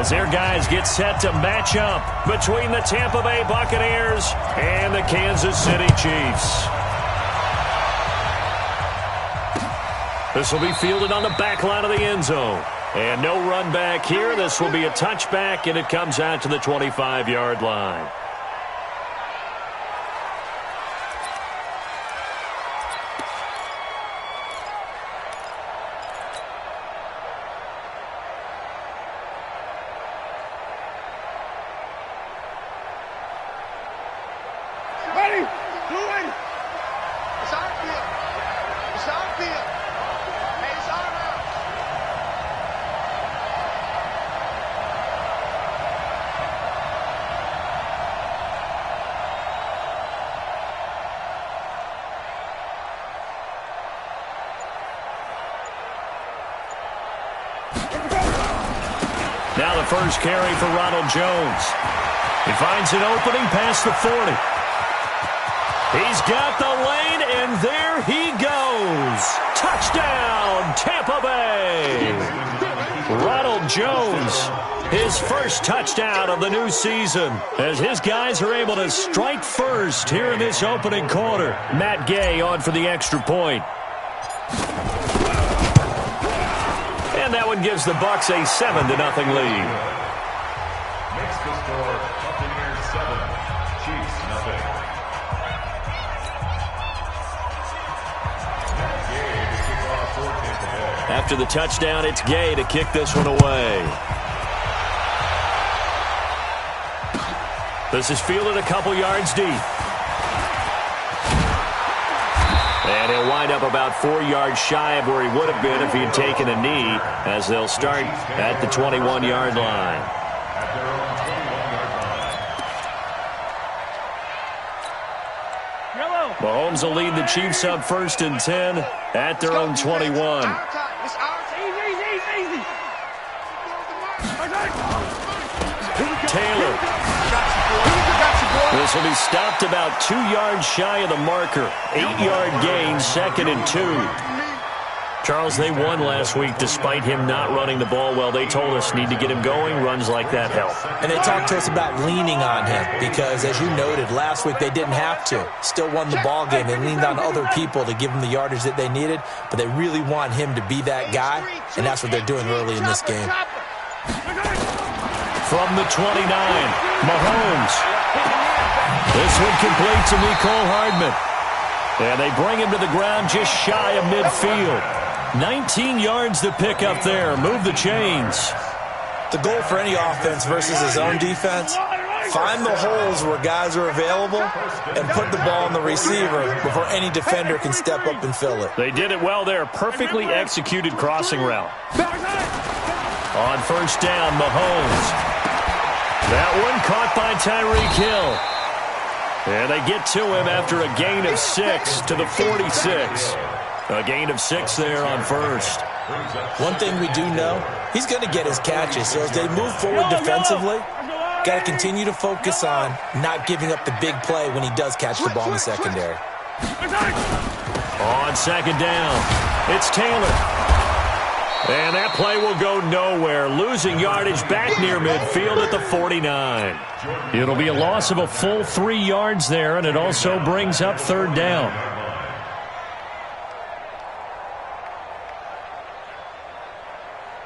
as their guys get set to match up between the Tampa Bay Buccaneers and the Kansas City Chiefs. This will be fielded on the back line of the end zone. And no run back here. This will be a touchback, and it comes out to the 25-yard line. Now the first carry for Ronald Jones. He finds an opening past the 40. He's got the lane, and there he goes. Touchdown, Tampa Bay. Ronald Jones, his first touchdown of the new season, as his guys are able to strike first here in this opening quarter. Matt Gay on for the extra point. And that one gives the Bucs a 7-0 lead. Makes the score Buccaneers 7, Chiefs nothing. Gay to kick off for Tampa Bay. After the touchdown, it's Gay to kick this one away. This is fielded a couple yards deep. And he'll wind up about 4 yards shy of where he would have been if he had taken a knee, as they'll start at the 21-yard line. Mahomes will lead the Chiefs up 1st and 10 at their own 21. Taylor. This will be stopped about 2 yards shy of the marker. 8-yard gain, 2nd and 2. Charles, they won last week despite him not running the ball well. They told us need to get him going. Runs like that help. And they talked to us about leaning on him because, as you noted, last week they didn't have to. Still won the ball game. They leaned on other people to give them the yardage that they needed, but they really want him to be that guy, and that's what they're doing early in this game. From the 29, Mahomes. This one complete to Mecole Hardman. And they bring him to the ground just shy of midfield. 19 yards to pick up there. Move the chains. The goal for any offense versus his own defense, find the holes where guys are available and put the ball on the receiver before any defender can step up and fill it. They did it well there. Perfectly executed crossing route. On 1st down, Mahomes. That one caught by Tyreek Hill. And they get to him after a gain of 6 to the 46. A gain of 6 there on 1st. One thing we do know, he's going to get his catches. So as they move forward defensively, got to continue to focus on not giving up the big play when he does catch the ball in the secondary. On 2nd down, it's Taylor. And that play will go nowhere, losing yardage back near midfield at the 49. It'll be a loss of a full 3 yards there, and it also brings up 3rd down.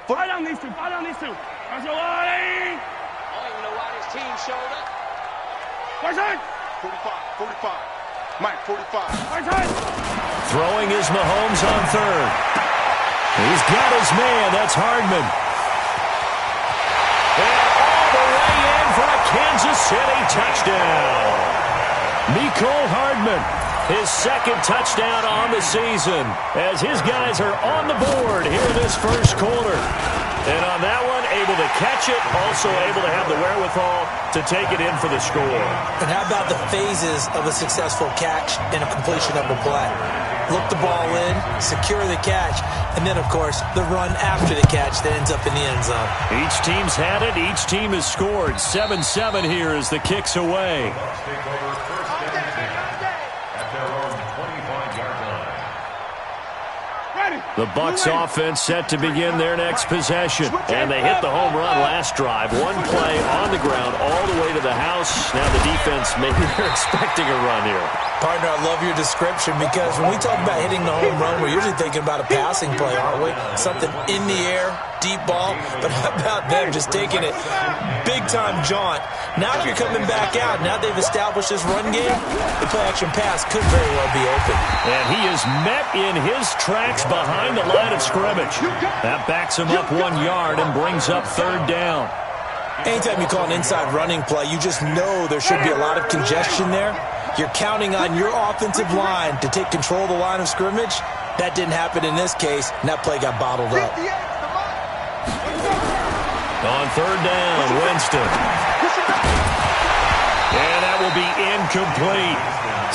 Fight on these two, fight on these two. I don't even know why this team showed up. 45, Mike, 45. Throwing is Mahomes on 3rd. He's got his man. That's Hardman. And all the way in for a Kansas City touchdown. Mecole Hardman, his 2nd touchdown on the season, as his guys are on the board here in this 1st quarter. And on that one, able to catch it, also able to have the wherewithal to take it in for the score. And how about the phases of a successful catch and a completion of a play? Look the ball in, secure the catch, and then, of course, the run after the catch that ends up in the end zone. Each team's had it. Each team has scored. 7-7 here as the kick's away. Ready. The Bucs offense set to begin their next possession. And they hit the home run last drive. One play on the ground all the way to the house. Now the defense, maybe they're expecting a run here. Partner, I love your description because when we talk about hitting the home run, we're usually thinking about a passing play, aren't we? Something in the air, deep ball. But how about them just taking it big-time jaunt? Now they're coming back out. Now they've established this run game. The play-action pass could very well be open. And he is met in his tracks behind the line of scrimmage. That backs him up 1 yard and brings up third down. Anytime you call an inside running play, you just know there should be a lot of congestion there. You're counting on your offensive line to take control of the line of scrimmage. That didn't happen in this case, and that play got bottled up. On third down, Winston. And that will be incomplete.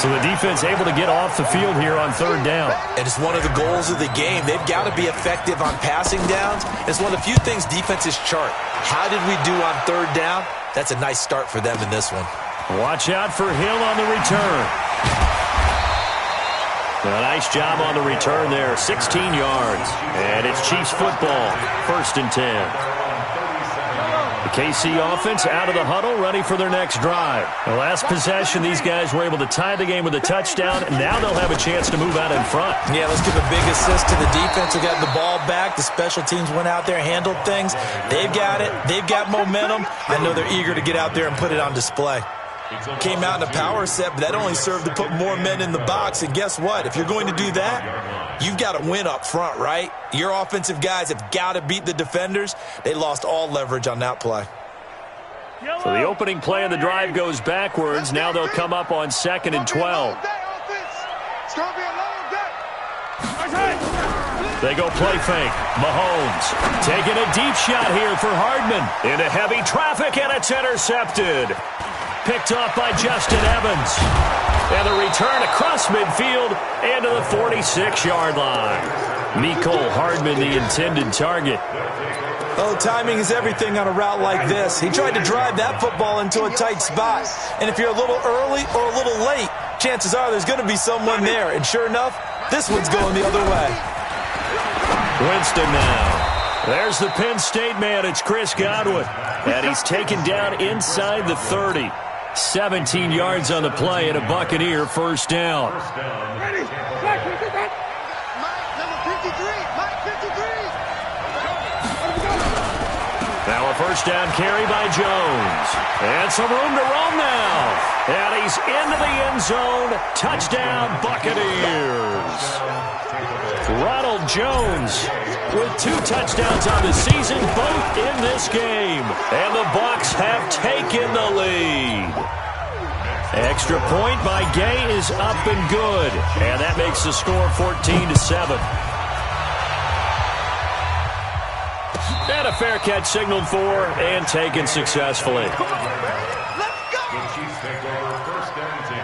So the defense able to get off the field here on third down. And it's one of the goals of the game. They've got to be effective on passing downs. It's one of the few things defenses chart. How did we do on third down? That's a nice start for them in this one. Watch out for Hill on the return. A nice job on the return there, 16 yards. And it's Chiefs football, 1st and 10. The KC offense out of the huddle, ready for their next drive. The last possession, these guys were able to tie the game with a touchdown, and now they'll have a chance to move out in front. Yeah, let's give a big assist to the defense who got the ball back. The special teams went out there, handled things. They've got it. They've got momentum. I know they're eager to get out there and put it on display. Came out in a power set, but that only served to put more men in the box. And guess what? If you're going to do that, you've got to win up front, right? Your offensive guys have got to beat the defenders. They lost all leverage on that play. So the opening play of the drive goes backwards. Now they'll come up on 2nd and 12. They go play fake. Mahomes taking a deep shot here for Hardman. Into heavy traffic, and it's intercepted. Picked off by Justin Evans. And the return across midfield and to the 46-yard line. Mecole Hardman, the intended target. Oh, timing is everything on a route like this. He tried to drive that football into a tight spot. And if you're a little early or a little late, chances are there's going to be someone there. And sure enough, this one's going the other way. Winston now. There's the Penn State man. It's Chris Godwin. And he's taken down inside the 30. 17 yards on the play and a Buccaneer first down. Ready. Mike, number 53. Mike, 53. Now a first down carry by Jones. And some room to roam now. And he's into the end zone. Touchdown, Buccaneers. Ronald Jones with 2 touchdowns on the season, both in this game. And the Bucs have taken the lead. Extra point by Gay is up and good. And that makes the score 14-7. And a fair catch signaled for and taken successfully. The Chiefs take over 1st and 10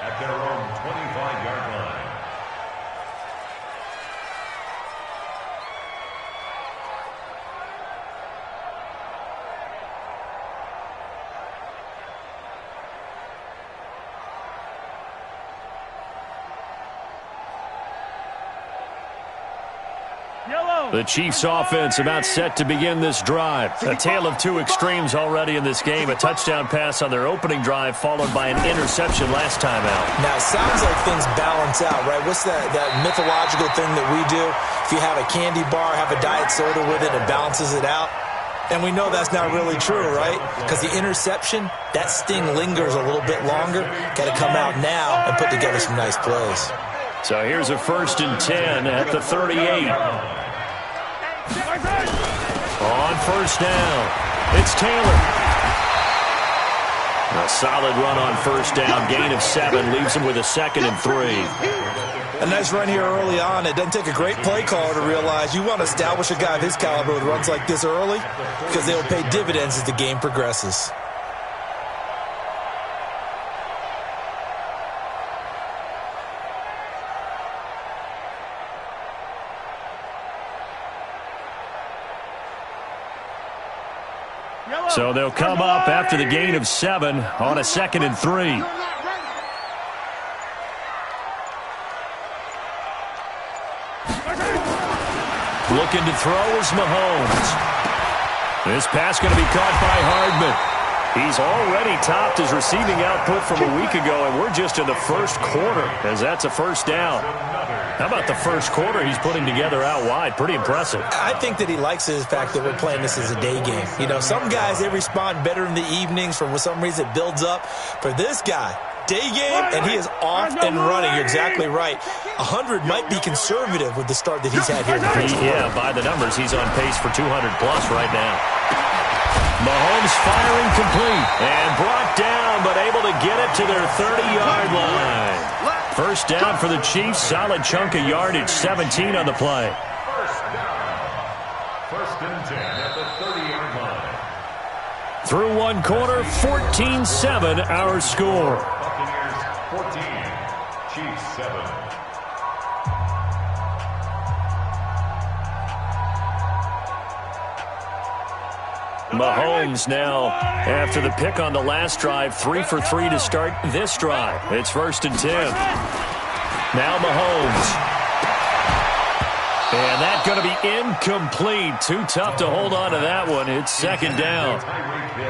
at their own 25-yard line. The Chiefs offense about set to begin this drive. A tale of 2 extremes already in this game. A touchdown pass on their opening drive followed by an interception last time out. Now, it sounds like things balance out, right? What's that mythological thing that we do? If you have a candy bar, have a diet soda with it, it balances it out. And we know that's not really true, right? Because the interception, that sting lingers a little bit longer. Got to come out now and put together some nice plays. So here's a 1st and 10 at the 38. On first down, it's Taylor. A solid run on first down. Gain of 7 leaves him with a 2nd and 3. A nice run here early on. It doesn't take a great play caller to realize you want to establish a guy of his caliber with runs like this early because they will pay dividends as the game progresses. So they'll come up after the gain of 7 on a 2nd and 3. Looking to throw is Mahomes. This pass going to be caught by Hardman. He's already topped his receiving output from a week ago, and we're just in the first quarter, as that's a first down. How about the first quarter he's putting together out wide? Pretty impressive. I think that he likes the fact that we're playing this as a day game. You know, some guys, they respond better in the evenings. For some reason, it builds up. For this guy, day game, and he is off and running. You're exactly right. 100 might be conservative with the start that he's had here in the first quarter. Yeah, by the numbers, he's on pace for 200-plus right now. Mahomes firing complete and brought down, but able to get it to their 30-yard line. First down for the Chiefs. Solid chunk of yardage, 17 on the play. First down. First and 10 at the 30-yard line. Through one quarter, 14-7 our score. Buccaneers 14, Chiefs 7. Mahomes now, after the pick on the last drive, 3 for 3 to start this drive. It's first and 10. Now Mahomes. And that's going to be incomplete. Too tough to hold on to that one. It's second down.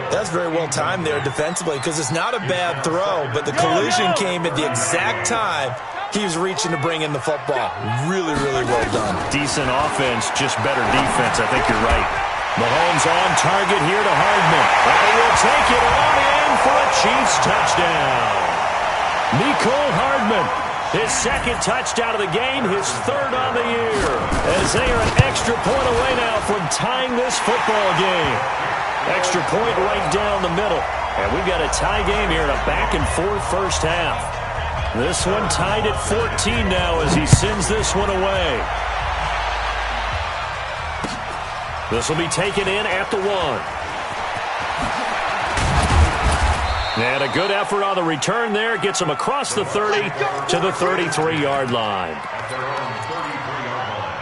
That's very well timed there defensively, because it's not a bad throw, but the collision came at the exact time he was reaching to bring in the football. Really, really well done. Decent offense, just better defense. I think you're right. Mahomes on target here to Hardman. And will take it on in for a Chiefs touchdown. Mecole Hardman, his second touchdown of the game, his third on the year. As they are an extra point away now from tying this football game. Extra point right down the middle. And we've got a tie game here in a back-and-forth first half. This one tied at 14 now as he sends this one away. This will be taken in at the 1. And a good effort on the return there. Gets him across the 30 to the 33-yard line. At their own 33-yard line.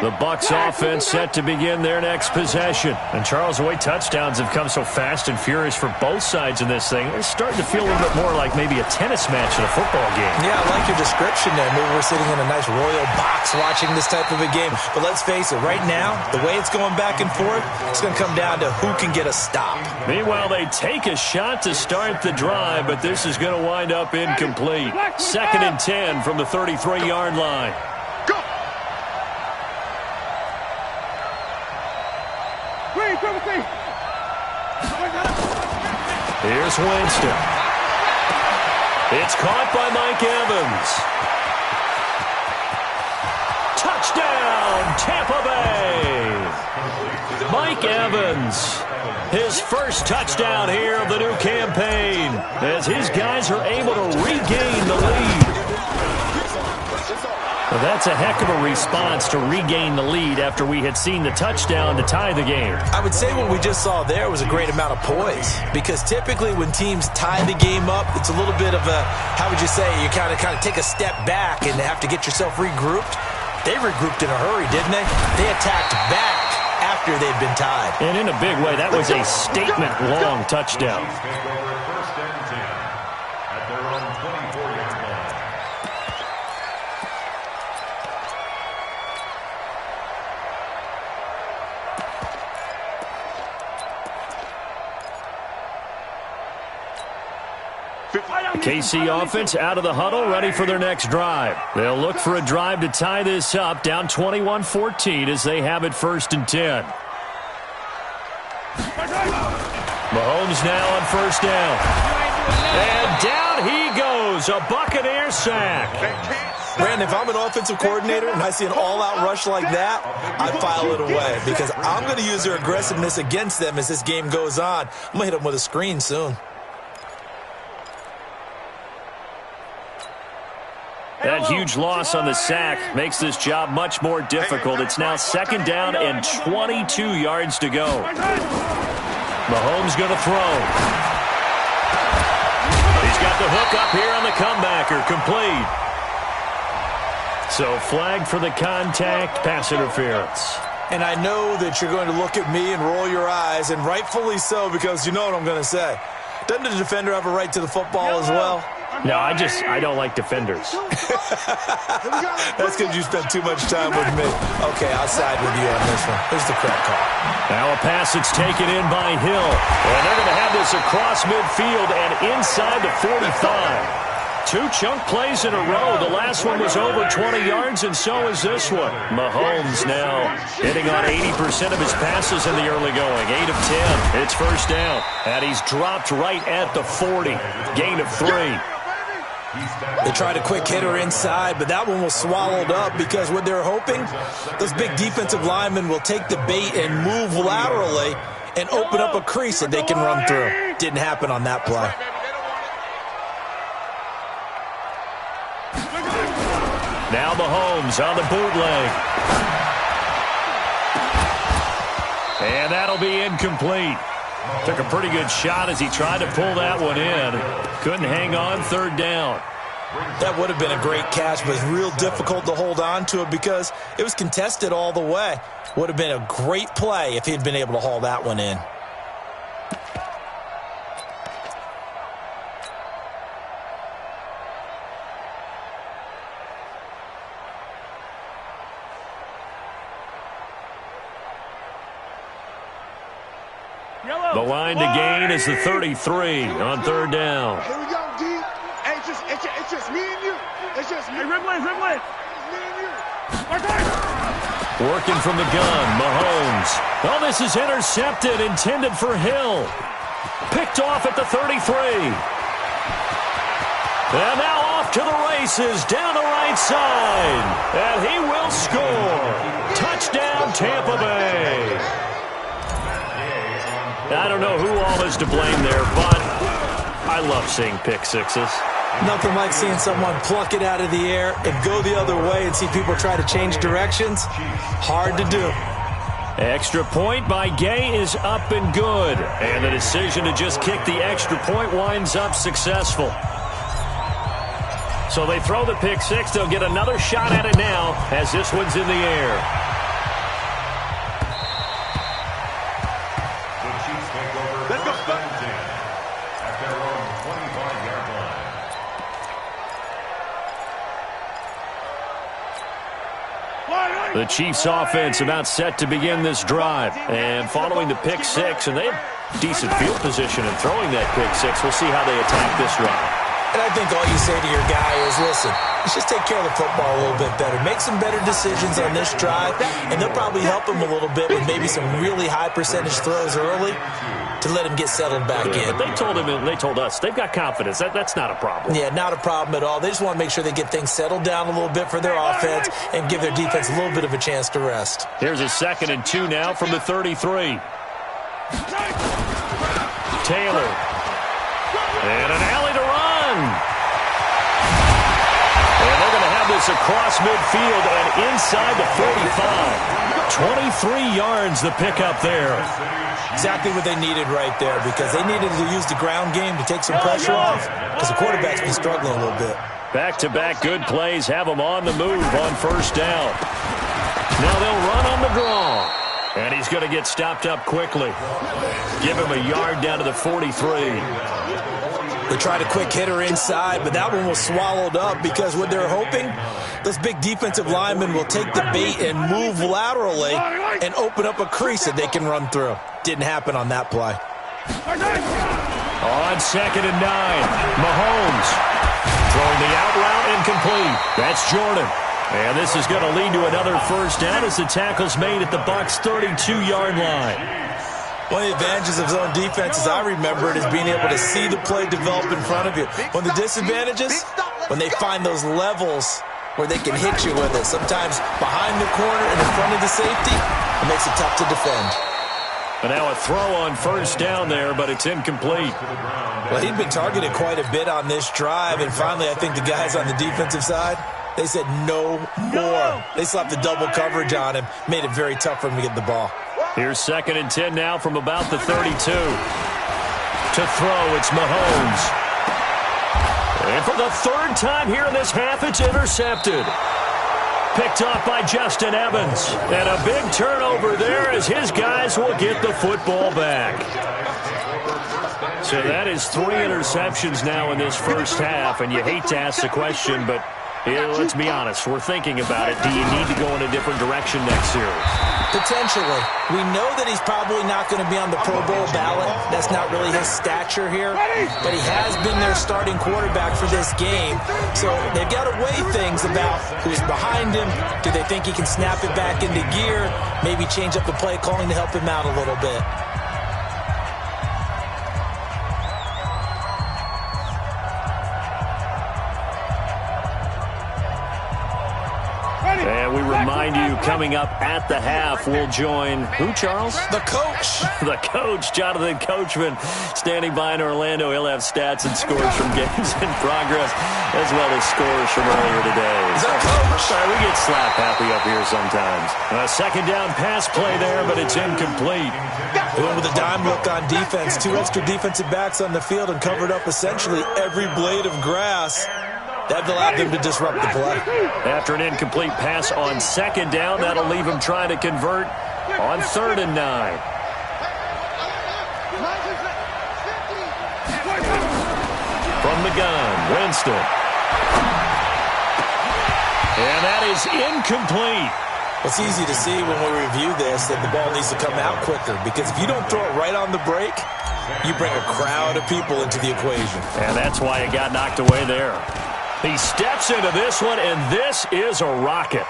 The Bucs offense set to begin their next possession. And Charles, the way touchdowns have come so fast and furious for both sides in this thing, it's starting to feel a little bit more like maybe a tennis match in a football game. Yeah, I like your description there. Maybe we're sitting in a nice royal box watching this type of a game. But let's face it, right now, the way it's going back and forth, it's going to come down to who can get a stop. Meanwhile, they take a shot to start the drive, but this is going to wind up incomplete. Second and 10 from the 33-yard line. Here's Winston. It's caught by Mike Evans. Touchdown, Tampa Bay. Mike Evans, his first touchdown here of the new campaign, as his guys are able to regain the lead. Well, that's a heck of a response to regain the lead after we had seen the touchdown to tie the game. I would say what we just saw there was a great amount of poise, because typically when teams tie the game up, it's a little bit of a, how would you say, you kind of take a step back and have to get yourself regrouped. They regrouped in a hurry, didn't they? They attacked back after they'd been tied. And in a big way, that was a statement-long touchdown. First and 10 at their own 24-yard line. KC offense out of the huddle, ready for their next drive. They'll look for a drive to tie this up, down 21-14 as they have it first and 10. Mahomes now on first down. And down he goes, a Buccaneer sack. Brandon, if I'm an offensive coordinator and I see an all-out rush like that, I file it away, because I'm going to use their aggressiveness against them as this game goes on. I'm going to hit them with a screen soon. That huge loss on the sack makes this job much more difficult. It's now second down and 22 yards to go. Mahomes going to throw. He's got the hook up here on the comebacker, complete. So flag for the contact, pass interference. And I know that you're going to look at me and roll your eyes, and rightfully so, because you know what I'm going to say. Doesn't the defender have a right to the football as well? No, I don't like defenders. That's because you spent too much time with me. Okay, I'll side with you on this one. Here's the correct call. Now a pass that's taken in by Hill. And they're going to have this across midfield and inside the 45. 2 chunk plays in a row. The last one was over 20 yards, and so is this one. Mahomes now hitting on 80% of his passes in the early going. 8 of 10. It's first down. And he's dropped right at the 40. Gain of 3. They tried a quick hitter inside, but that one was swallowed up because what they're hoping, those big defensive linemen will take the bait and move laterally and open up a crease that they can run through. Didn't happen on that play. Now Mahomes on the bootleg. And that'll be incomplete. Took a pretty good shot as he tried to pull that one in. Couldn't hang on, third down. That would have been a great catch, but it's real difficult to hold on to it because it was contested all the way. Would have been a great play if he'd been able to haul that one in. The line to gain is the 33 on third down. Here we go, D. Hey, it's just me and you. It's just me. Hey, Rimley. It's me and you. Working from the gun, Mahomes. Oh, this is intercepted, intended for Hill. Picked off at the 33. And now off to the races, down the right side. And he will score. Touchdown, Tampa Bay. I don't know who all is to blame there, but I love seeing pick sixes. Nothing like seeing someone pluck it out of the air and go the other way and see people try to change directions. Hard to do. Extra point by Gay is up and good. And the decision to just kick the extra point winds up successful. So they throw the pick six. They'll get another shot at it now as this one's in the air. The Chiefs offense about set to begin this drive. And following the pick six, and they have decent field position in throwing that pick six. We'll see how they attack this drive. And I think all you say to your guy is, listen, let's just take care of the football a little bit better. Make some better decisions on this drive, and they'll probably help him a little bit with maybe some really high percentage throws early to let him get settled back in. But they told him, and they told us, they've got confidence. That's not a problem. Yeah, not a problem at all. They just want to make sure they get things settled down a little bit for their offense and give their defense a little bit of a chance to rest. Here's a 2nd and 2 now from the 33. Taylor. And an alley to run. And they're going to have this across midfield and inside the 45. 23 yards the pickup there. Exactly what they needed right there because they needed to use the ground game to take some pressure off because the quarterback's been struggling a little bit. Back-to-back good plays have them on the move on first down. Now they'll run on the draw. And he's going to get stopped up quickly. Give him a yard down to the 43. They tried a quick hitter inside, but that one was swallowed up because what they're hoping, those big defensive linemen will take the bait and move laterally and open up a crease that they can run through. Didn't happen on that play. On 2nd and 9, Mahomes throwing the out route incomplete. That's Jordan. And this is going to lead to another first down as the tackle's made at the Bucs' 32-yard line. One of the advantages of zone defense, as I remember it, is being able to see the play develop in front of you. One of the disadvantages, when they find those levels where they can hit you with it, sometimes behind the corner and in front of the safety, it makes it tough to defend. And now a throw on first down there, but it's incomplete. Well, he'd been targeted quite a bit on this drive, and finally I think the guys on the defensive side, they said no more. They slapped the double coverage on him, made it very tough for him to get the ball. Here's 2nd and 10 now from about the 32. To throw, it's Mahomes. And for the 3rd time here in this half, it's intercepted. picked off by Justin Evans. And a big turnover there as his guys will get the football back. So that is 3 interceptions now in this first half, and you hate to ask the question, but let's be honest, we're thinking about it. Do you need to go in a different direction next series? Potentially. We know that he's probably not going to be on the Pro Bowl ballot. That's not really his stature here, but he has been their starting quarterback for this game. So they've got to weigh things about who's behind him. Do they think he can snap it back into gear? Maybe change up the play calling to help him out a little bit. And we remind you, coming up at the half, we'll join who, Charles? The coach. The coach, Jonathan Coachman, standing by in Orlando. He'll have stats and scores from games in progress, as well as scores from earlier today. The coach. Sorry, we get slap happy up here sometimes. A second down pass play there, but it's incomplete. Going with a dime look on defense. 2 extra defensive backs on the field and covered up essentially every blade of grass. That allowed them to disrupt the play. After an incomplete pass on second down, that'll leave him trying to convert on 3rd and 9. From the gun, Winston. And that is incomplete. It's easy to see when we review this that the ball needs to come out quicker, because if you don't throw it right on the break, you bring a crowd of people into the equation. And that's why it got knocked away there. He steps into this one, and this is a rocket.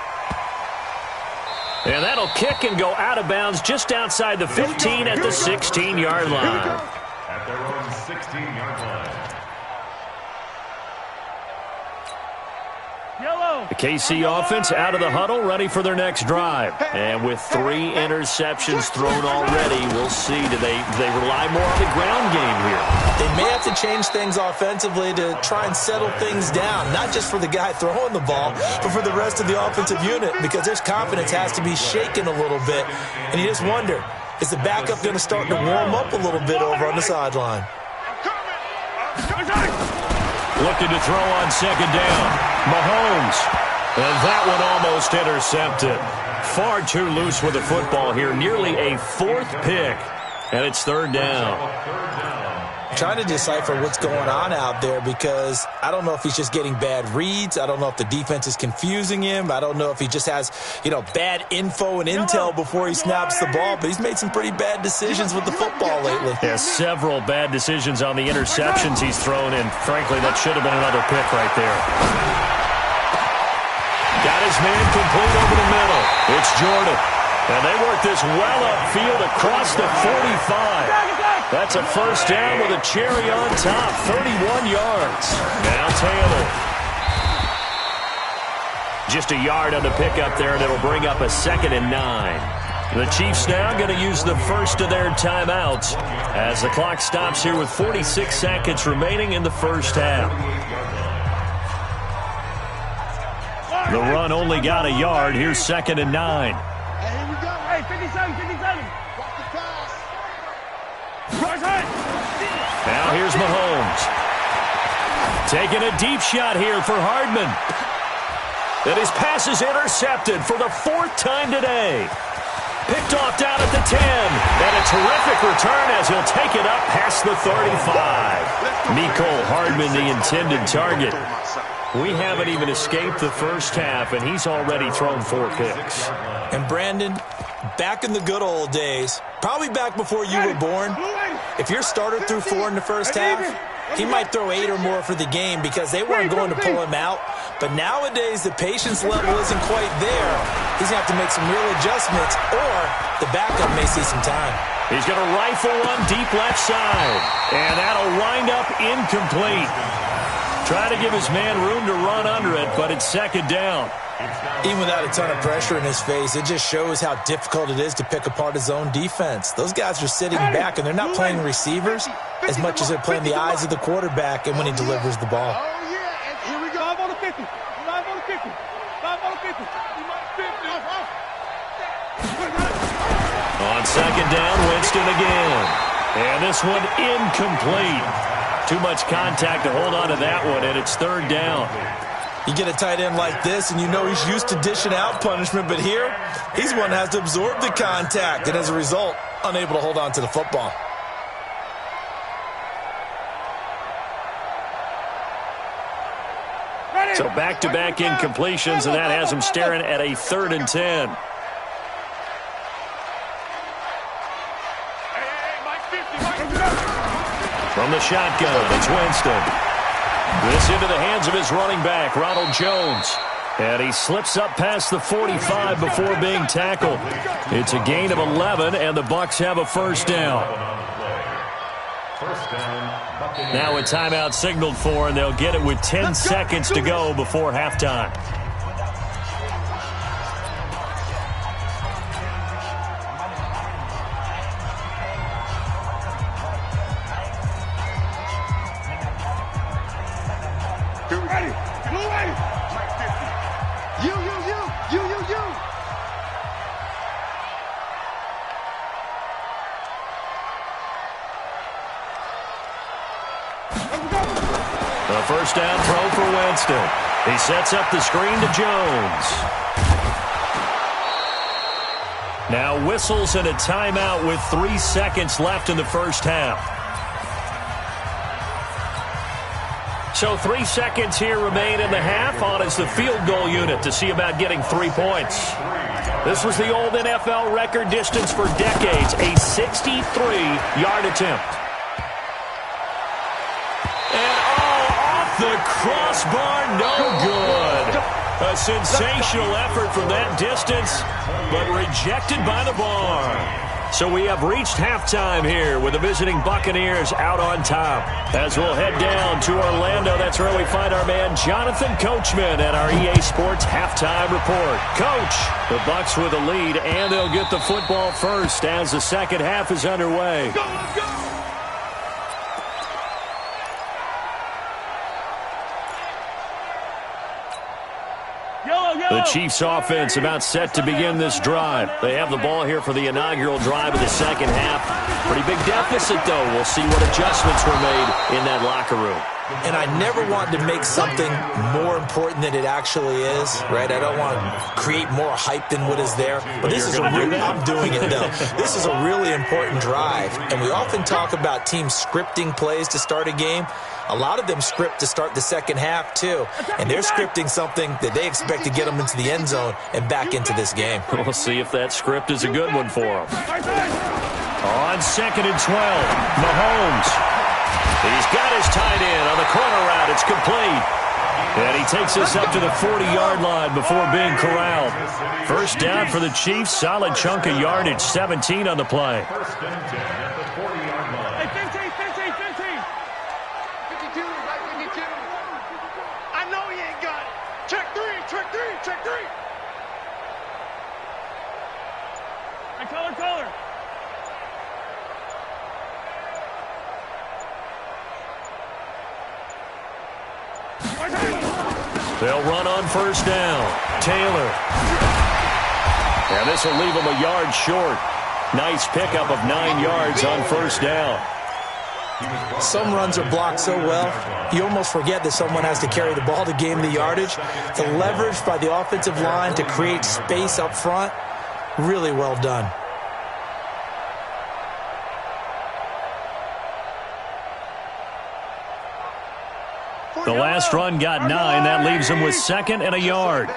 And that'll kick and go out of bounds just outside the 15 at the 16-yard line. At their own 16-yard line. The KC offense out of the huddle, ready for their next drive. And with 3 interceptions thrown already, we'll see. Do they rely more on the ground game here? They may have to change things offensively to try and settle things down, not just for the guy throwing the ball, but for the rest of the offensive unit, because their confidence has to be shaken a little bit. And you just wonder, is the backup going to start to warm up a little bit over on the sideline? Looking to throw on second down. Mahomes. And that one almost intercepted. Far too loose with the football here. Nearly a 4th pick. And it's 3rd down. Trying to decipher what's going on out there, because I don't know if he's just getting bad reads. I don't know if the defense is confusing him. I don't know if he just has, bad info and intel before he snaps the ball. But he's made some pretty bad decisions with the football lately. Yeah, several bad decisions on the interceptions he's thrown, and frankly, that should have been another pick right there. Got his man complete over the middle. It's Jordan. And they work this well upfield across the 45. That's a first down with a cherry on top, 31 yards. Now Taylor. Just a yard on the pickup there, and it'll bring up a 2nd and 9. The Chiefs now going to use the first of their timeouts as the clock stops here with 46 seconds remaining in the first half. The run only got a yard. Here's 2nd and 9. Here we go. Hey, 57, 57. Walk the pass. Now here's Mahomes. Taking a deep shot here for Hardman. And his pass is intercepted for the 4th time today. Picked off down at the 10. And a terrific return as he'll take it up past the 35. Mecole Hardman, the intended target. We haven't even escaped the first half, and he's already thrown 4 picks. And Brandon, back in the good old days, probably back before you were born, if your starter threw 4 in the first half, he might throw 8 or more for the game because they weren't going to pull him out. But nowadays, the patience level isn't quite there. He's going to have to make some real adjustments, or the backup may see some time. He's going to rifle one deep left side, and that'll wind up incomplete. Try to give his man room to run under it, but it's 2nd down. Even without a ton of pressure in his face, it just shows how difficult it is to pick apart his own defense. Those guys are sitting back, and they're not playing receivers as much as they're playing the eyes of the quarterback and when he delivers the ball. Oh, yeah, and here we go. 5 on the 50. 5 on the 50. 5 on the 50. On 2nd down, Winston again. And this one incomplete. Too much contact to hold on to that one, and it's 3rd down. You get a tight end like this, and you know he's used to dishing out punishment, but here, he's one that has to absorb the contact, and as a result, unable to hold on to the football. So back-to-back incompletions, and that has him staring at a 3rd and 10. From the shotgun, it's Winston. This into the hands of his running back, Ronald Jones. And he slips up past the 45 before being tackled. It's a gain of 11, and the Bucs have a first down. Now a timeout signaled for, and they'll get it with 10 seconds to go before halftime. A first down throw for Winston. He sets up the screen to Jones. Now whistles and a timeout with 3 seconds left in the first half. So 3 seconds here remain in the half. On is the field goal unit to see about getting 3 points. This was the old NFL record distance for decades, a 63-yard attempt. The crossbar, no good. A sensational effort from that distance, but rejected by the bar. So we have reached halftime here with the visiting Buccaneers out on top. As we'll head down to Orlando, that's where we find our man Jonathan Coachman at our EA Sports Halftime Report. Coach, the Bucs with the lead, and they'll get the football first as the second half is underway. Go, let's go! The Chiefs offense about set to begin this drive. They have the ball here for the inaugural drive of the second half. Pretty big deficit, though. We'll see what adjustments were made in that locker room. And I never want to make something more important than it actually is, right? I don't want to create more hype than what is there. But this is I'm doing it, though. This is a really important drive. And we often talk about teams scripting plays to start a game. A lot of them script to start the second half, too. And they're scripting something that they expect to get them into the end zone and back into this game. We'll see if that script is a good one for them. On 2nd and 12, Mahomes. He's got his tight end on the corner route. It's complete. And he takes us up to the 40-yard line before being corralled. First down for the Chiefs. Solid chunk of yardage. 17 on the play. First and 10 at the 40-yard line. Hey, 15. 52, right 52. I know he ain't got it. Check three. Hey, color. They'll run on first down. Taylor. And this will leave him a yard short. Nice pickup of 9 yards on first down. Some runs are blocked so well, you almost forget that someone has to carry the ball to gain the yardage. The leverage by the offensive line to create space up front, really well done. The last run got 9. That leaves him with 2nd and a yard.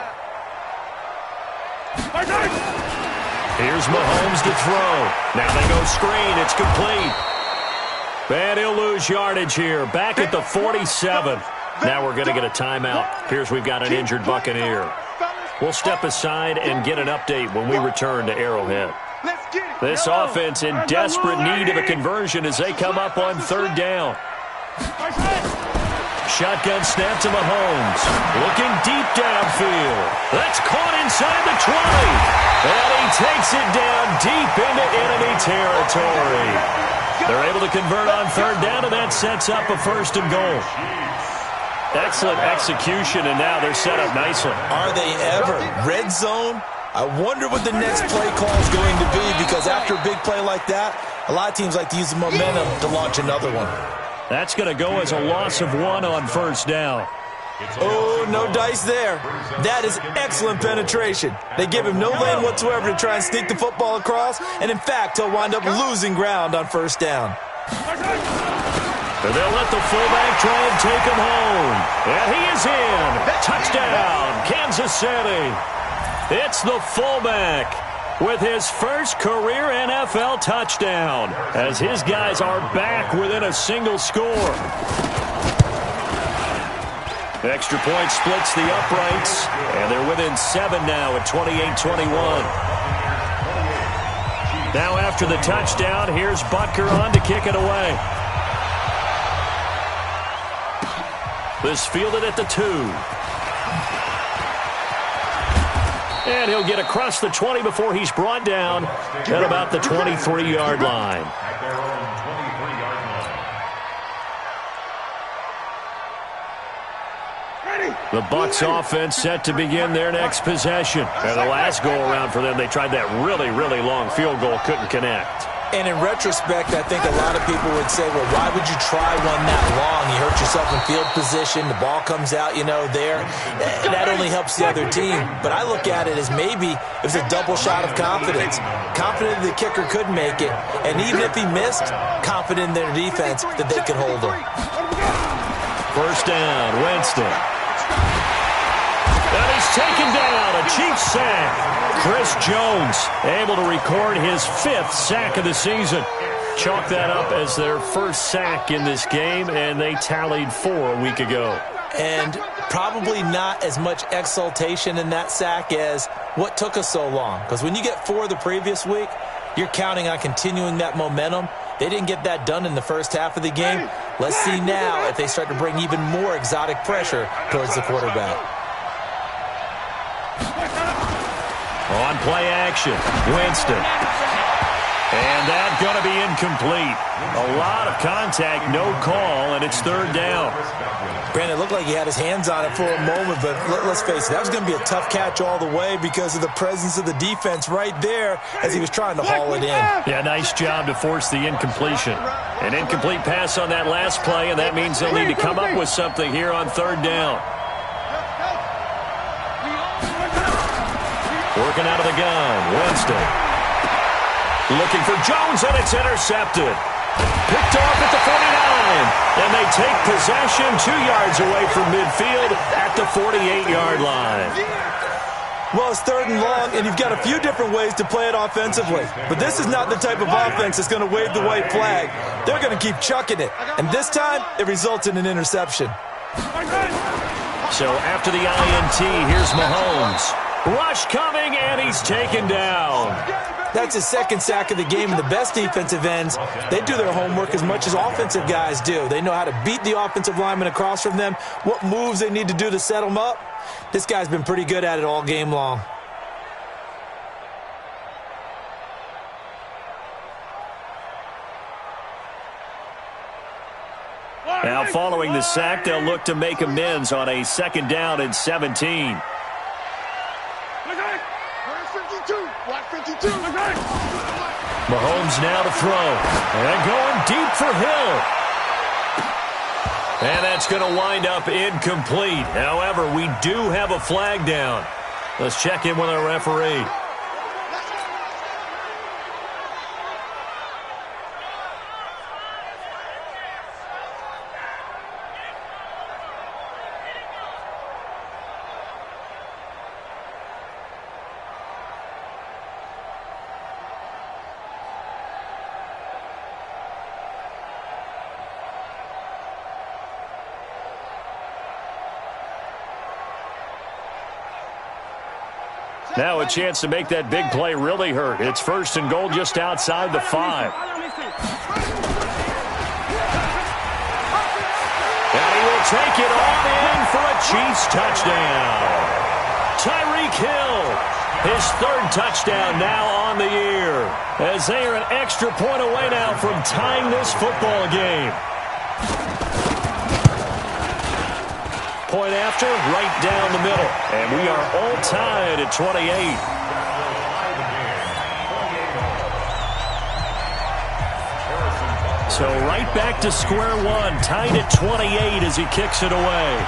Here's Mahomes to throw. Now they go screen. It's complete. And he'll lose yardage here. Back at the 47. Now we're going to get a timeout. Appears we've got an injured Buccaneer. We'll step aside and get an update when we return to Arrowhead. This offense in desperate need of a conversion as they come up on 3rd down. Shotgun snap to Mahomes. Looking deep downfield. That's caught inside the 20. And he takes it down deep into enemy territory. They're able to convert on 3rd down, and that sets up a 1st and goal. Excellent execution, and now they're set up nicely. Are they ever? Red zone? I wonder what the next play call is going to be, because after a big play like that, a lot of teams like to use the momentum to launch another one. That's going to go as a loss of 1 on first down. Oh, no dice there. That is excellent penetration. They give him no lane whatsoever to try and sneak the football across, and in fact, he'll wind up losing ground on first down. And they'll let the fullback try and take him home. And he is in. Touchdown, Kansas City. It's the fullback with his first career NFL touchdown, as his guys are back within a single score. Extra point splits the uprights, and they're within 7 now at 28-21. Now after the touchdown, here's Butker on to kick it away. This fielded at the 2. And he'll get across the 20 before he's brought down at about the 23-yard line. The Bucs offense set to begin their next possession. And the last go-around for them, they tried that really, really long field goal, couldn't connect. And in retrospect, I think a lot of people would say, well, why would you try one that long? You hurt yourself in field position. The ball comes out, there. That only helps the other team. But I look at it as maybe it was a double shot of confidence. Confident the kicker could make it. And even if he missed, confident in their defense that they could hold him. First down, Winston. And he's taken down, a Chiefs sack. Chris Jones able to record his 5th sack of the season. Chalk that up as their first sack in this game, and they tallied 4 a week ago. And probably not as much exultation in that sack as what took us so long. Because when you get 4 the previous week, you're counting on continuing that momentum. They didn't get that done in the first half of the game. Let's see now if they start to bring even more exotic pressure towards the quarterback. On play action, Winston. And that's going to be incomplete. A lot of contact, no call, and it's 3rd down. Brandon, it looked like he had his hands on it for a moment, but let's face it, that was going to be a tough catch all the way because of the presence of the defense right there as he was trying to haul it in. Yeah, nice job to force the incompletion. An incomplete pass on that last play, and that means they'll need to come up with something here on 3rd down. Working out of the gun, Winston. Looking for Jones, and it's intercepted. Picked off at the 49, and they take possession 2 yards away from midfield at the 48-yard line. Well, it's 3rd and long, and you've got a few different ways to play it offensively. But this is not the type of offense that's going to wave the white flag. They're going to keep chucking it. And this time, it results in an interception. So after the INT, here's Mahomes. Rush coming, and he's taken down. That's his 2nd sack of the game, and the best defensive ends, they do their homework as much as offensive guys do. They know how to beat the offensive lineman across from them, what moves they need to do to set them up. This guy's been pretty good at it all game long. Now following the sack, they'll look to make amends on a 2nd down and 17. Mahomes now to throw. And going deep for Hill. And that's going to wind up incomplete. However, we do have a flag down. Let's check in with our referee. Now a chance to make that big play really hurt. It's 1st and goal just outside the 5. And he will take it on in for a Chiefs touchdown. Tyreek Hill, his 3rd touchdown now on the year, as they are an extra point away now from tying this football game. Point after, right down the middle. And we are all tied at 28. So right back to square one, tied at 28 as he kicks it away.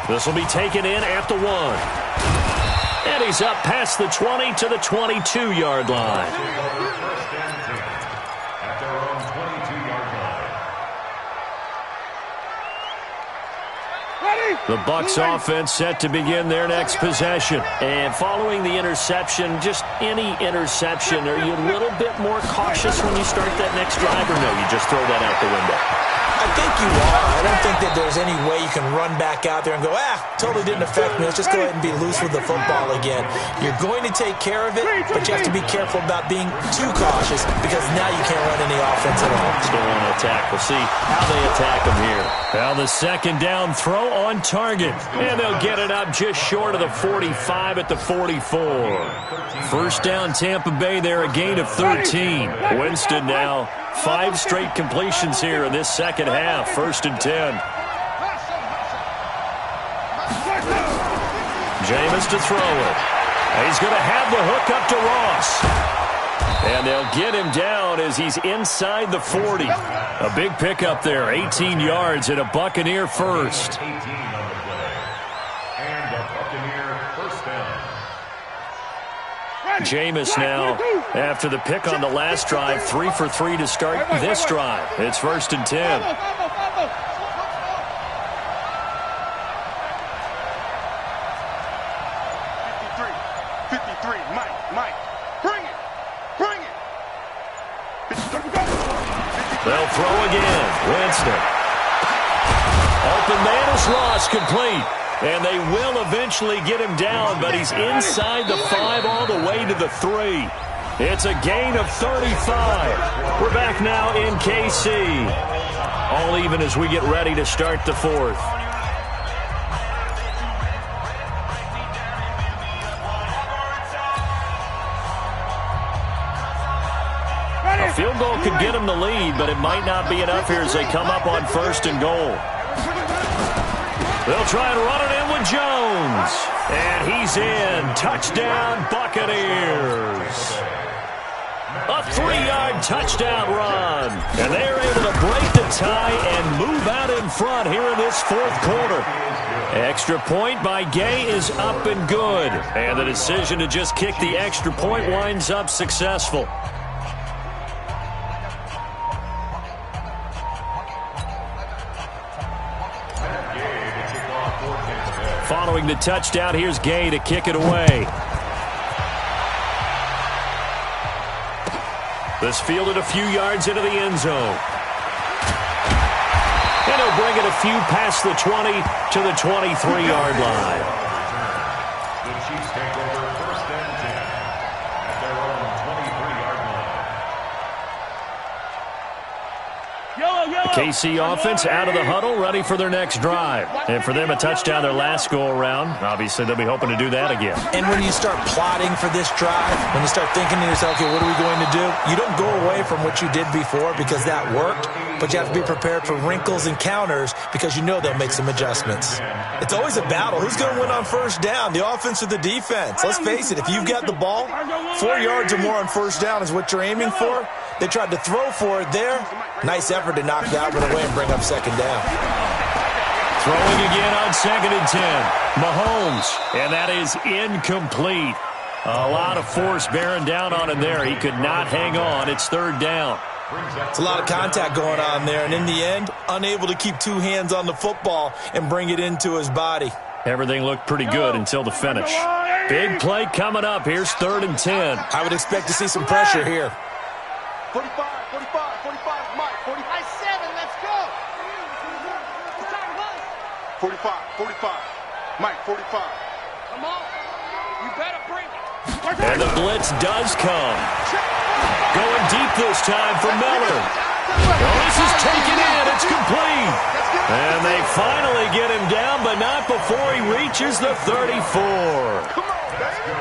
This will be taken in at the 1. And he's up past the 20 to the 22-yard line. First and 10 at their own 22-yard line. The Bucs offense set to begin their next possession. And following the interception, just any interception, are you a little bit more cautious when you start that next drive, or no, you just throw that out the window? I think you are. I don't think that there's any way you can run back out there and go, totally didn't affect me. Let's just go ahead and be loose with the football again. You're going to take care of it, but you have to be careful about being too cautious because now you can't run any offense at all. Still want to attack. We'll see how they attack them here. Now the second down throw on target. And they'll get it up just short of the 45 at the 44. First down Tampa Bay there, a gain of 13. Winston now 5 straight completions here in this second half. First and 10. Jameis to throw it. He's going to have the hook up to Ross. And they'll get him down as he's inside the 40. A big pickup there, 18 yards and a Buccaneer first. 18 on the play. And a Buccaneer first down. Jameis now, after the pick on the last drive, 3 for 3 to start this drive. It's first and 10. 53, Mike, bring it. They'll throw again. Winston. Open man is lost, complete. And they will eventually get him down, but he's inside the 5 all the way to the 3. It's a gain of 35. We're back now in KC. All even as we get ready to start the 4th. A field goal could get him the lead, but it might not be enough here as they come up on first and goal. They'll try and run it in with Jones. And he's in. Touchdown, Buccaneers. A 3-yard touchdown run. And they're able to break the tie and move out in front here in this 4th quarter. Extra point by Gay is up and good. And the decision to just kick the extra point winds up successful. Following the touchdown, here's Gay to kick it away. This fielded a few yards into the end zone. And he'll bring it a few past the 20 to the 23-yard line. The Chiefs take over first and 10 at their own 23-yard line. The KC offense out of the huddle, ready for their next drive. And for them, a touchdown their last go-around. Obviously, they'll be hoping to do that again. And when you start plotting for this drive, when you start thinking to yourself, okay, what are we going to do? You don't go away from what you did before because that worked, but you have to be prepared for wrinkles and counters because you know they'll make some adjustments. It's always a battle. Who's going to win on first down, the offense or the defense? Let's face it, if you've got the ball, 4 yards or more on first down is what you're aiming for. They tried to throw for it there. Nice effort to knock that one away and bring up second down. Throwing again on second and 10. Mahomes, and that is incomplete. A lot of force bearing down on him there. He could not hang on. It's third down. It's a lot of contact going on there, and in the end, unable to keep 2 hands on the football and bring it into his body. Everything looked pretty good until the finish. Big play coming up. Here's third and 10. I would expect to see some pressure here. 45, Mike, 45. 7, let's go. 45, Mike, 45. Come on. You better bring it. And the blitz does come. Going deep this time for Miller. Well, this is taken in. It's complete. And they finally get him down, but not before he reaches the 34. Come on, baby. Let's go.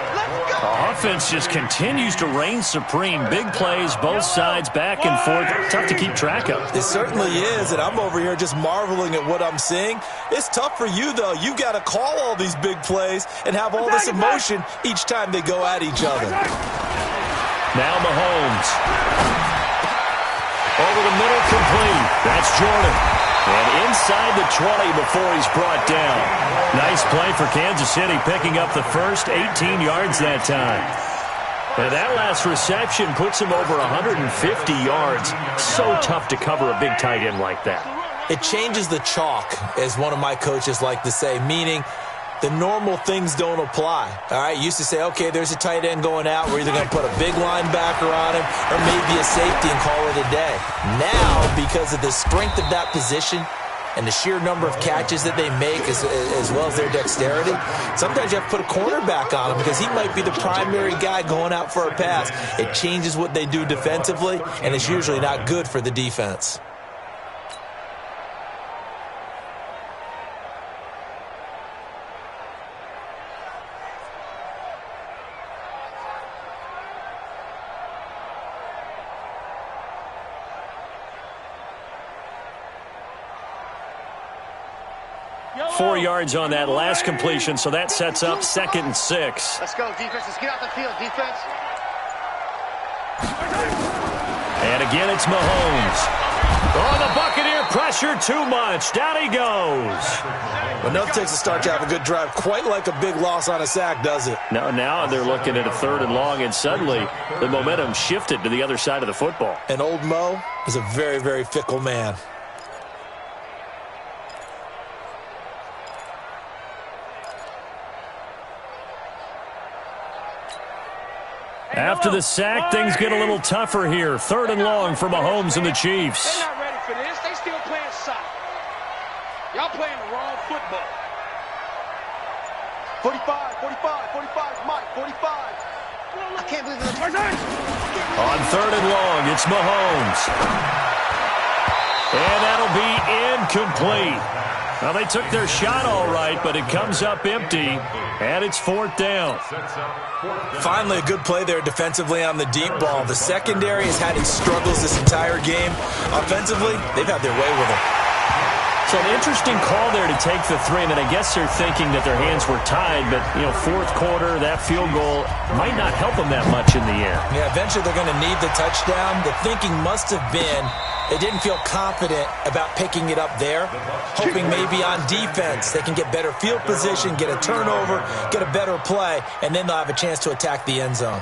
The offense just continues to reign supreme. Big plays, both sides, back and forth. Tough to keep track of. It certainly is, and I'm over here just marveling at what I'm seeing. It's tough for you, though. You've got to call all these big plays and have all this emotion each time they go at each other. Now Mahomes. Over the middle, complete. That's Jordan. And inside the 20 before he's brought down. Nice play for Kansas City, picking up the first 18 yards that time. And that last reception puts him over 150 yards. So tough to cover a big tight end like that. It changes the chalk, as one of my coaches like to say, meaning the normal things don't apply. All right, used to say, okay, there's a tight end going out. We're either going to put a big linebacker on him or maybe a safety and call it a day. Now, because of the strength of that position and the sheer number of catches that they make as well as their dexterity, sometimes you have to put a cornerback on him because he might be the primary guy going out for a pass. It changes what they do defensively, and it's usually not good for the defense. Yo. 4 yards on that last completion, so that sets up 2nd and 6. Let's go, defense. Let's get out the field, defense. And again, it's Mahomes. Oh, the Buccaneer pressure too much. Down he goes. Enough takes to start to have a good drive. Quite like a big loss on a sack, does it? Now they're looking at a 3rd and long, and suddenly the momentum shifted to the other side of the football. And old Mo is a very, very fickle man. After the sack, things get a little tougher here. 3rd and long for Mahomes and the Chiefs. They're not ready for this. They still playing soccer. Y'all playing the wrong football. 45, Mike, 45. I can't believe it's On 3rd and long, it's Mahomes. And that'll be incomplete. Well, they took their shot all right, but it comes up empty, and it's 4th down. Finally, a good play there defensively on the deep ball. The secondary has had its struggles this entire game. Offensively, they've had their way with it. So an interesting call there to take the 3, and then I guess they're thinking that their hands were tied, but, 4th quarter, that field goal might not help them that much in the end. Yeah, eventually they're going to need the touchdown. The thinking must have been they didn't feel confident about picking it up there, hoping maybe on defense they can get better field position, get a turnover, get a better play, and then they'll have a chance to attack the end zone.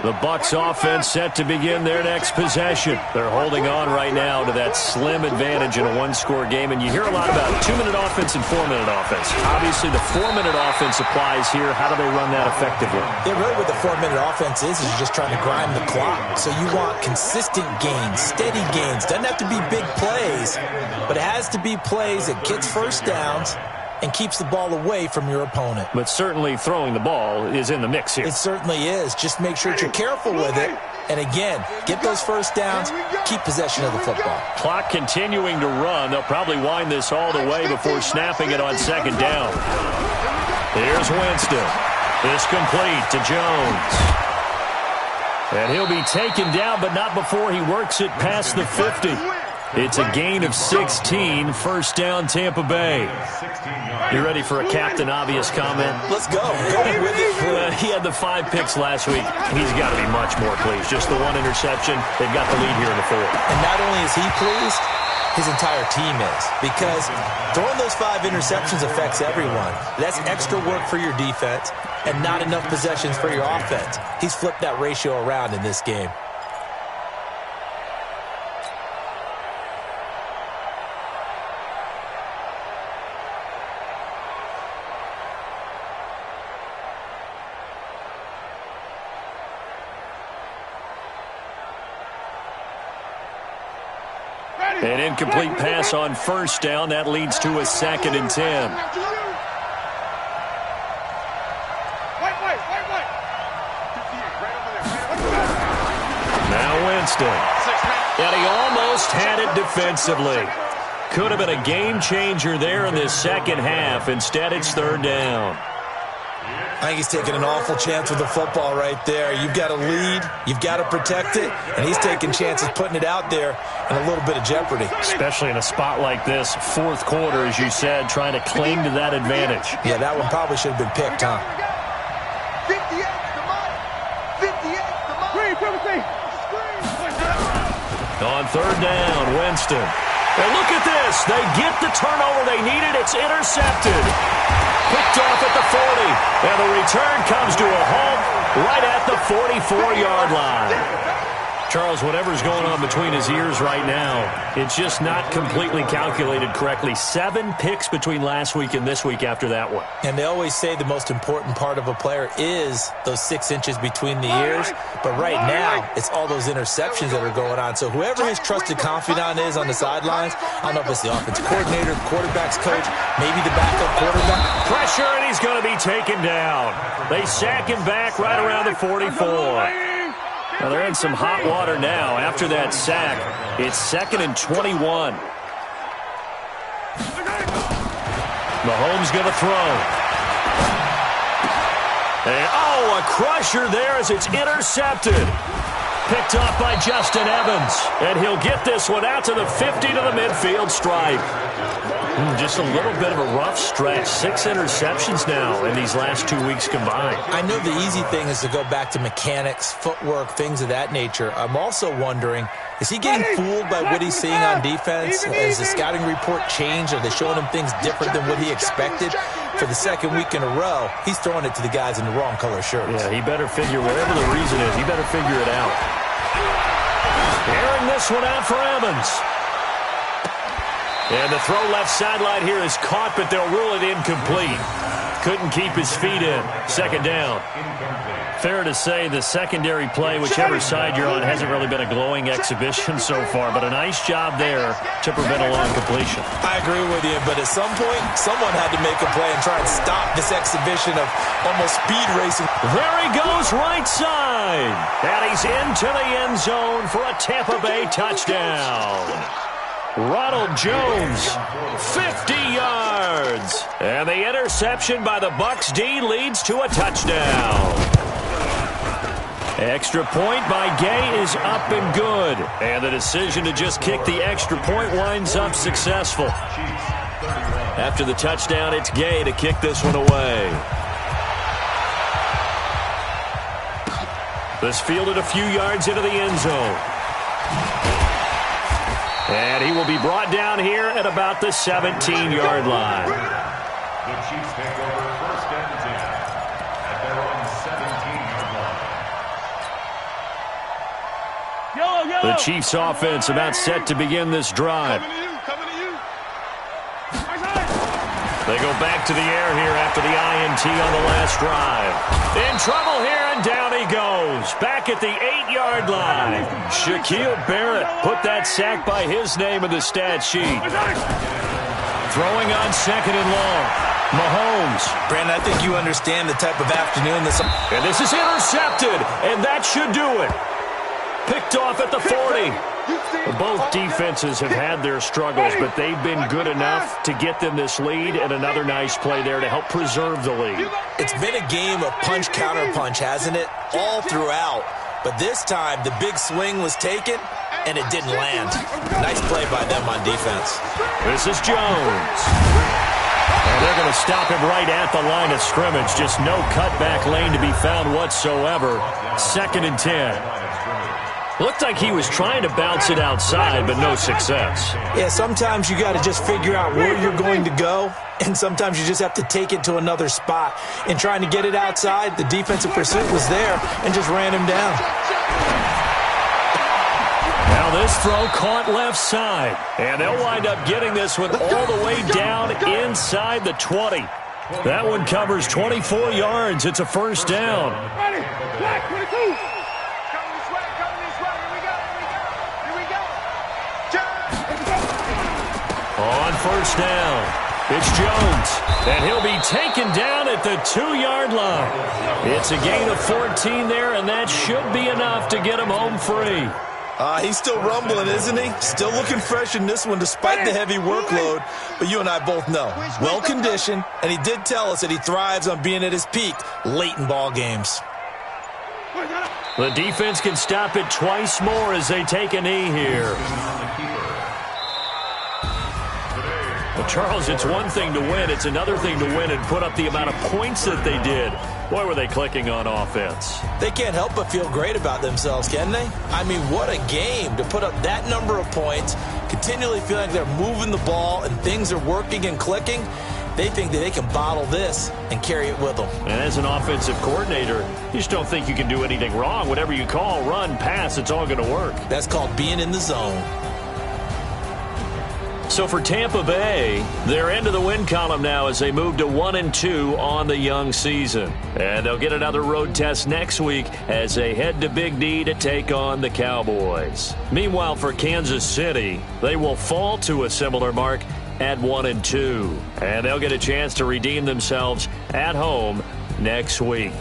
The Bucs offense set to begin their next possession. They're holding on right now to that slim advantage in a one-score game, and you hear a lot about 2-minute offense and 4-minute offense. Obviously, the 4-minute offense applies here. How do they run that effectively? Yeah, really what the 4-minute offense is you're just trying to grind the clock. So you want consistent gains, steady gains. Doesn't have to be big plays, but it has to be plays that gets first downs and keeps the ball away from your opponent. But certainly throwing the ball is in the mix here. It certainly is. Just make sure that you're careful with it. And again, get those first downs, keep possession of the football. Clock continuing to run. They'll probably wind this all the way before snapping it on 2nd down. Here's Winston. This complete to Jones. And he'll be taken down, but not before he works it past the 50. It's a gain of 16, 1st down Tampa Bay. You ready for a Captain Obvious comment? Let's go. Go with it. He had the 5 picks last week. He's got to be much more pleased. Just the 1 interception. They've got the lead here in the 4th. And not only is he pleased, his entire team is. Because throwing those 5 interceptions affects everyone. That's extra work for your defense and not enough possessions for your offense. He's flipped that ratio around in this game. An incomplete pass on 1st down. That leads to a 2nd and 10. Now Winston. And he almost had it defensively. Could have been a game changer there in this 2nd half. Instead, it's 3rd down. I think he's taking an awful chance with the football right there. You've got to lead, you've got to protect it, and he's taking chances putting it out there in a little bit of jeopardy. Especially in a spot like this, fourth quarter, as you said, trying to cling to that advantage. Yeah, that one probably should have been picked, huh? 58 to mine. 58 to mine. On third down, Winston. And look at this. They get the turnover they needed. It's intercepted. Picked off at the 40. And the return comes to a halt right at the 44-yard line. Charles, whatever's going on between his ears right now, it's just not completely calculated correctly. 7 picks between last week and this week after that one. And they always say the most important part of a player is those 6 inches between the ears. But right now, it's all those interceptions that are going on. So whoever his trusted confidant is on the sidelines, I don't know if it's the offensive coordinator, the quarterback's coach, maybe the backup quarterback. Pressure, and he's going to be taken down. They sack him back right around the 44. Now, they're in some hot water now. After that sack, it's 2nd and 21. Mahomes going to throw. And, a crusher there as it's intercepted. Picked off by Justin Evans. And he'll get this one out to the 50 to the midfield stripe. Just a little bit of a rough stretch. 6 interceptions now in these last 2 weeks combined. I know the easy thing is to go back to mechanics, footwork, things of that nature. I'm also wondering, is he getting fooled by what he's seeing on defense? Has the scouting report changed? Are they showing him things different than what he expected? For the second week in a row, he's throwing it to the guys in the wrong color shirts. Yeah, he better figure, whatever the reason is, he better figure it out. Airing this one out for Evans. And the throw left sideline here is caught, but they'll rule it incomplete. Couldn't keep his feet in. 2nd down. Fair to say the secondary play, whichever side you're on, hasn't really been a glowing exhibition so far, but a nice job there to prevent a long completion. I agree with you, but at some point, someone had to make a play and try and stop this exhibition of almost speed racing. There he goes right side. And he's into the end zone for a Tampa Bay touchdown. Ronald Jones, 50 yards. And the interception by the Bucs D leads to a touchdown. Extra point by Gay is up and good. And the decision to just kick the extra point winds up successful. After the touchdown, it's Gay to kick this one away. This fielded a few yards into the end zone. And he will be brought down here at about the 17-yard line. The Chiefs take over 1st and 10 at their own 17-yard line. The Chiefs offense about set to begin this drive. They go back to the air here after the INT on the last drive. In trouble here, and down he goes. Back at the 8-yard line. Shaquille Barrett put that sack by his name in the stat sheet. Throwing on 2nd and long. Mahomes. Brandon, I think you understand the type of afternoon this... And this is intercepted, and that should do it. Picked off at the 40. Both defenses have had their struggles, but they've been good enough to get them this lead, and another nice play there to help preserve the lead. It's been a game of punch-counter-punch, hasn't it? All throughout. But this time, the big swing was taken, and it didn't land. Nice play by them on defense. This is Jones. And they're going to stop him right at the line of scrimmage. Just no cutback lane to be found whatsoever. 2nd and 10. Looked like he was trying to bounce it outside, but no success. Yeah, sometimes you got to just figure out where you're going to go, and sometimes you just have to take it to another spot. In trying to get it outside, the defensive pursuit was there and just ran him down. Now this throw caught left side, and they'll wind up getting this one all the way down inside the 20. That one covers 24 yards. It's a 1st down. Ready, black, 22. On 1st down, it's Jones, and he'll be taken down at the 2-yard line. It's a gain of 14 there, and that should be enough to get him home free. He's still rumbling, isn't he? Still looking fresh in this one despite the heavy workload. But you and I both know, well-conditioned, and he did tell us that he thrives on being at his peak late in ball games. The defense can stop it twice more as they take a knee here. Well, Charles, it's one thing to win. It's another thing to win and put up the amount of points that they did. Boy, were they clicking on offense. They can't help but feel great about themselves, can they? I mean, what a game to put up that number of points, continually feeling like they're moving the ball and things are working and clicking. They think that they can bottle this and carry it with them. And as an offensive coordinator, you just don't think you can do anything wrong. Whatever you call, run, pass, it's all going to work. That's called being in the zone. So for Tampa Bay, they're into the win column now as they move to 1-2 on the young season. And they'll get another road test next week as they head to Big D to take on the Cowboys. Meanwhile, for Kansas City, they will fall to a similar mark at 1-2. And they'll get a chance to redeem themselves at home next week.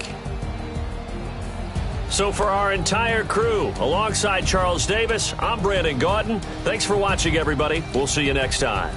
So for our entire crew, alongside Charles Davis, I'm Brandon Gaudin. Thanks for watching, everybody. We'll see you next time.